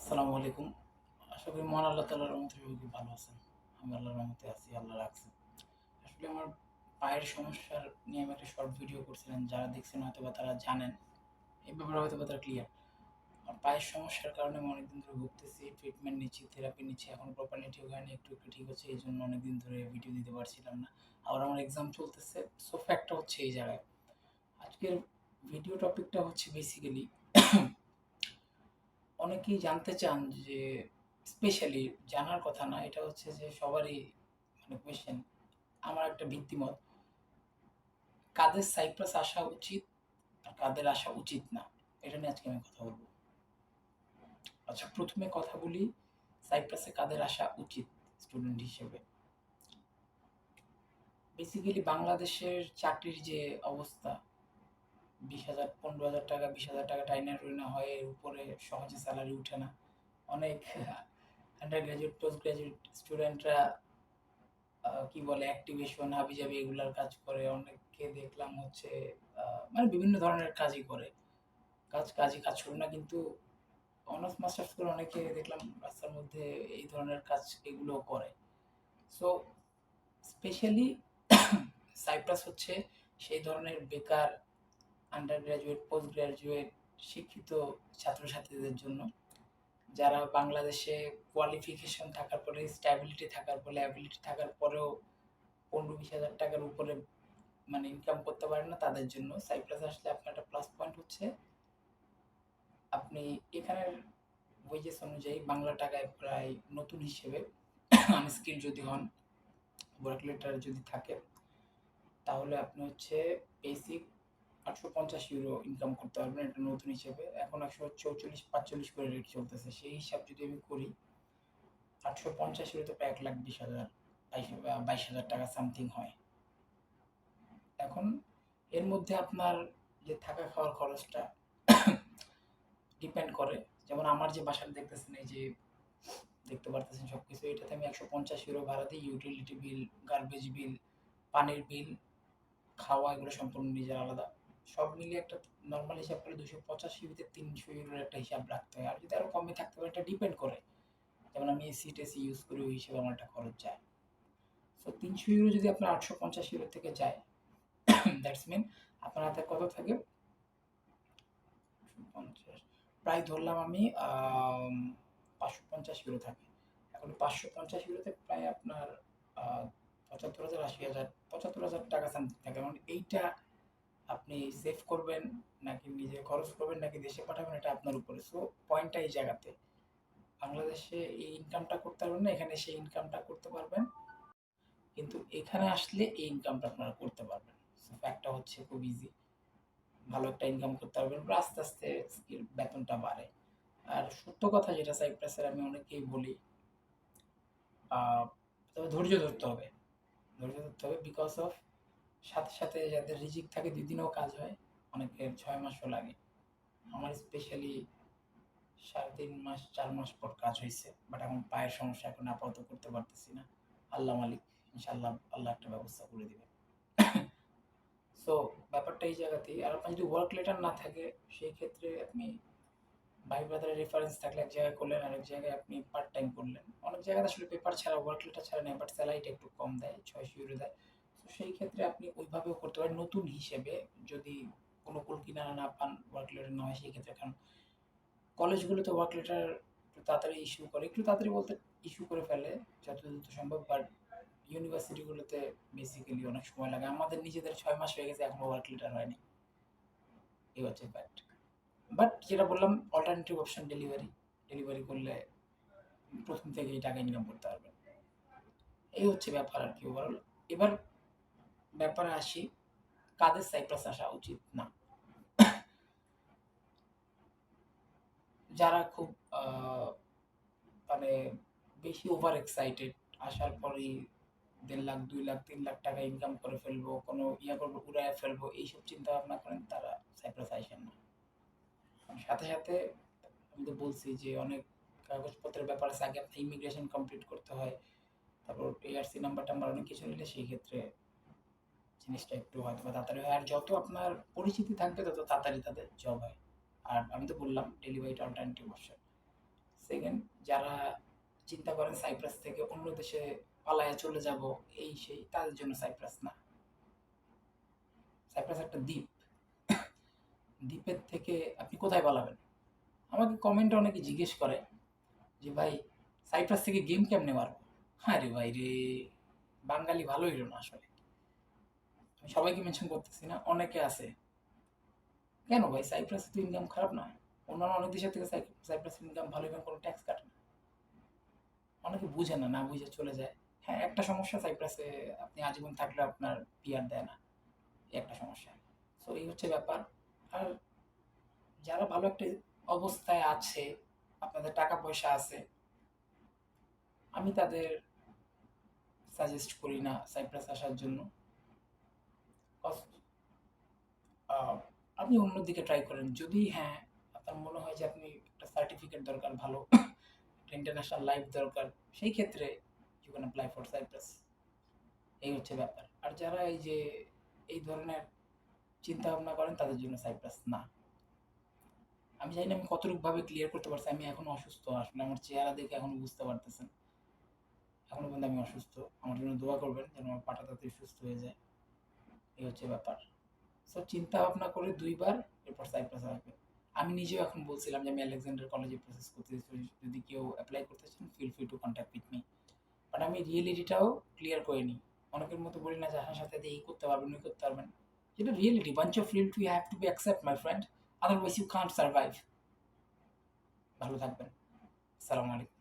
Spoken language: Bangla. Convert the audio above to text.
আসসালামু আলাইকুম। আশা করি মহান আল্লাহ তাআলার রহমতে সবাই খুব ভালো আছেন। আমি আল্লাহর রহমতে আছি, আল্লাহ রাখছে। আসলে আমার পায়ের সমস্যার নিয়ে আমি একটা শর্ট ভিডিও করছিলাম। যারা দেখছেন হয়তোবা তারা জানেন। এই ব্যাপারে হয়তোবা তারা ক্লিয়ার। আমার পায়ের সমস্যার কারণে আমি অনেকদিন ধরে ভুগতেছি। ট্রিটমেন্ট নিচ্ছি, থেরাপি নিচ্ছি। এখনো প্রপারলি ঠিক হয়নি। একটু, একটু ঠিক হচ্ছে। এইজন্য অনেকদিন ধরে ভিডিও দিতে পারছিলাম না। আবার আমার এক্সাম চলতেছে। সো ফ্যাক্টটা হচ্ছে এই জায়গায়। আজকের ভিডিও টপিকটা হচ্ছে বেসিক্যালি অনেকেই জানতে চান যে স্পেশালি জানার কথা না, এটা হচ্ছে যে সবারই মানে কোয়েশ্চেন। আমার একটা ভিত্তিমত, কাদের সাইপ্রাস আসা উচিত আর কাদের আসা উচিত না, এটা নিয়ে আজকে আমি কথা বলবো। আচ্ছা, প্রথমে কথা বলি সাইপ্রাসে কাদের আসা উচিত স্টুডেন্ট হিসেবে। বেসিক্যালি বাংলাদেশের চাকরির যে অবস্থা, 20,000 15,000 টাকা 20,000 টাকা টাইনা টুইনা হয়, এর উপরে সহজে স্যালারি উঠে না। অনেক আন্ডার গ্রাজুয়েট পোস্ট গ্রাজুয়েট স্টুডেন্টরা কি বলে অ্যাক্টিভেশন হাবিজাবি এগুলার কাজ করে। অনেককে দেখলাম হচ্ছে মানে বিভিন্ন ধরনের কাজই করে। কাজই কাজ করে না, কিন্তু অনার্স মাস্টার্স করে অনেকে দেখলাম রাস্তার মধ্যে এই ধরনের কাজ এগুলো করে। সো স্পেশালি সাইপ্রাস হচ্ছে সেই ধরনের বেকার আন্ডার গ্রাজুয়েট পোস্ট গ্রাজুয়েট শিক্ষিত ছাত্রছাত্রীদের জন্য, যারা বাংলাদেশে কোয়ালিফিকেশন থাকার পরে, স্ট্যাবিলিটি থাকার পরে, অ্যাবিলিটি থাকার পরেও 15-20 হাজার টাকার উপরে মানে ইনকাম করতে পারেন না। তাদের জন্য সাইপ্রাস আসলে আপনার একটা প্লাস পয়েন্ট হচ্ছে আপনি এখানের ওয়েজেস অনুযায়ী বাংলা টাকায় প্রায় নতুন হিসেবে আনস্কিল যদি হন, ওয়ার্ক লেটার যদি থাকে, তাহলে আপনি হচ্ছে বেসিক 850 ইউরো ইনকাম করতে পারবেন। এটা নতুন হিসেবে এখন 144-45 করে রেট চলতেছে। সেই হিসাব যদি আমি করি, 850 ইউরোতে প্রায় 1,20,000 22,000 টাকা সামথিং হয়। এখন এর মধ্যে আপনার যে থাকা খাওয়ার খরচটা ডিপেন্ড করে। যেমন আমার যে বাসাটা দেখতেছেন, এই যে দেখতে পারতেছেন সবকিছু, এটাতে আমি 150 ইউরো ভাড়া দিই। ইউটিলিটি বিল, গার্বেজ বিল, পানির বিল, খাওয়া এগুলো সম্পূর্ণ নিজের আলাদা। সব মিলিয়ে একটা নর্মাল হিসাব করে 285 300 ইউরোর একটা হিসাব রাখতে হয়। আর যদি আরো কমে থাকতে পারে, এটা ডিপেন্ড করে। যেমন আমি এসি টেসি ইউজ করি, ওই হিসেবে আমার একটা খরচ যায়। সো 300 ইউরো যদি আপনার 850 ইউরো থেকে যায়, দ্যাটস মিন আপনার হাতে কত থাকে? 50, প্রায় ধরলাম আমি 550 ইউরো থাকে। এখন 550 ইউরোতে প্রায় আপনার 75,000 80,000 75,000 টাকা সামথিং থাকে। এখন এইটা আপনি সেভ করবেন নাকি নিজে খরচ করবেন নাকি দেশে পাঠাবেন, এটা আপনার উপরে। সো পয়েন্টটা এই জায়গাতে, বাংলাদেশে এই ইনকামটা করতে পারবেন না, এখানে সেই ইনকামটা করতে পারবেন। কিন্তু এখানে আসলে এই ইনকামটা আপনারা করতে পারবেন। সো ফ্যাক্টটা হচ্ছে খুব ইজি। ভালো একটা ইনকাম করতে পারবেন, আস্তে আস্তে স্কিল বেতনটা বাড়ে। আর সত্য কথা যেটা সাইপ্রাসের, আমি অনেকেই বলি, তবে ধৈর্য ধরতে হবে। ধৈর্য ধরতে হবে বিকজ অফ সাথে সাথে যাদের রিজিক থাকে 2 দিনেও কাজ হয়, অনেকের 6 মাসও লাগে। আমার স্পেশালি 3.5 মাস 4 মাস পর কাজ হয়েছে, বাট এখন পায়ের সমস্যা, এখন আপাতত করতে পারতেছি না। আল্লাহ মালিক, ইনশাল্লাহ আল্লাহ একটা ব্যবস্থা করে দিবে। সো ব্যাপারটা এই জায়গাতেই। আর আপনার যদি ওয়ার্ক লেটার না থাকে, সেই ক্ষেত্রে আপনি ভাই ব্রাদারের রেফারেন্স থাকলে এক জায়গায় করলেন, আরেক জায়গায় আপনি পার্ট টাইম করলেন। অনেক জায়গায় আসলে পেপার ছাড়া ওয়ার্ক লেটার ছাড়া নেয়, বাট স্যালারিটা একটু কম দেয়, 600 ইউরো দেয়। তো সেই ক্ষেত্রে আপনি ওইভাবেও করতে পারেন নতুন হিসেবে, যদি কোনো কুল কিনারা না পান, ওয়ার্ক লেটার না হয় সেই ক্ষেত্রে। কারণ কলেজগুলোতে ওয়ার্ক লেটার একটু তাড়াতাড়ি ইস্যু করে, একটু তাড়াতাড়ি বলতে ইস্যু করে ফেলে যত দ্রুত সম্ভব, বাট ইউনিভার্সিটিগুলোতে বেসিক্যালি অনেক সময় লাগে। আমাদের নিজেদের 6 মাস হয়ে গেছে, এখনো ওয়ার্ক লেটার হয়নি। এই হচ্ছে ফ্যাক্ট। বাট যেটা বললাম, অল্টারনেটিভ অপশন ডেলিভারি, ডেলিভারি করলে প্রথম থেকেই টাকা ইনকাম করতে পারবেন। এই হচ্ছে ব্যাপার আর কি ওভারঅল। এবার ব্যাপারে আসি, কাদের সাইপ্রাস আসা উচিত না। যারা খুব মানে বেশি ওভার এক্সাইটেড, আসার পরেই 1.5 লাখ 2 লাখ 3 লাখ টাকা ইনকাম করে ফেলবো, কোনো ইয়া করবো, উড়ায় ফেলবো, এইসব চিন্তা ভাবনা করেন, তারা সাইপ্রাস আসেন না। সাথে সাথে আমি তো বলছি যে অনেক কাগজপত্রের ব্যাপার আছে, আগে আপনার ইমিগ্রেশন কমপ্লিট করতে হয়, তারপর এআরসি নাম্বার টাম্বার অনেক কিছু নিলে সেই ক্ষেত্রে জিনিসটা একটু হয়তো বা তাড়াতাড়ি হয়। আর যত আপনার পরিচিতি থাকবে তত তাড়াতাড়ি তাদের জব হয়। আর আমি তো বললাম ডেলিভারিটা অল্টারনেটিভ অপশন। সেকেন্ড, যারা চিন্তা করেন সাইপ্রাস থেকে অন্য দেশে পালায়া চলে যাব এই সেই, তাদের জন্য সাইপ্রাস না। সাইপ্রাস একটা দ্বীপ। দ্বীপের থেকে আপনি কোথায় পালাবেন? আমাকে কমেন্টে অনেকে জিজ্ঞেস করে যে ভাই সাইপ্রাস থেকে গেম কেমনে মারবো? হ্যাঁ রে ভাই রে, বাঙালি ভালো হইল না আসলে। আমি সবাইকে মেনশন করতেছি না, অনেকে আছে। কেন ভাই, সাইপ্রাসে তো ইনকাম খারাপ না। অন্যান্য অনেক দেশের থেকে সাইপ্রাসের ইনকাম ভালো, এবং কোনো ট্যাক্স কাটে না। অনেকে বুঝে না, না বুঝে চলে যায়। হ্যাঁ, একটা সমস্যা সাইপ্রাসে, আপনি আজীবন থাকলে আপনার পিআর দেয় না, এই একটা সমস্যা। সো এই হচ্ছে ব্যাপার। আর যারা ভালো একটা অবস্থায় আছে, আপনাদের টাকা পয়সা আছে, আমি তাদের সাজেস্ট করি না সাইপ্রাস আসার জন্য। Cause, আপনি অন্যদিকে ট্রাই করেন। যদি হ্যাঁ, আপনার মনে হয় যে আপনি একটা সার্টিফিকেট দরকার ভালো, একটা ইন্টারন্যাশনাল লাইফ দরকার, সেই ক্ষেত্রে you can apply for Cyprus. এই হচ্ছে ব্যাপার। আর যারা এই যে এই ধরনের চিন্তা ভাবনা করেন, তাদের জন্য সাইপ্রাস না। আমি জানি না আমি কতটুকু ভাবে ক্লিয়ার করতে পারছি। আমি এখনো অসুস্থ, আসলে আমার চেহারা দেখে এখনো বুঝতে পারতেছেন এখনো পর্যন্ত আমি অসুস্থ। আমার জন্য দোয়া করবেন যেন আমার পাটা তাড়াতাড়ি সুস্থ হয়ে যায়। এই হচ্ছে ব্যাপার। সো চিন্তা ভাবনা করে ২ বার এরপর সাইপ্রাস আসবে। আমি নিজেও এখন বলছিলাম যে আমি আলেকজান্ডার কলেজে প্রসেস করতেছি, যদি কেউ এপ্লাই করতে চান feel free to contact with me. But আমি রিয়েলিটিটাও ক্লিয়ার করে নিই। অনেকের মতো বলি না যে হ্যাঁ সাথে এই করতে পারবেন ওই করতে পারবেন। যেটা reality, bunch of reality you have to be accept my friend, otherwise you can't survive. ভালো থাকবেন। আসসালামু আলাইকুম।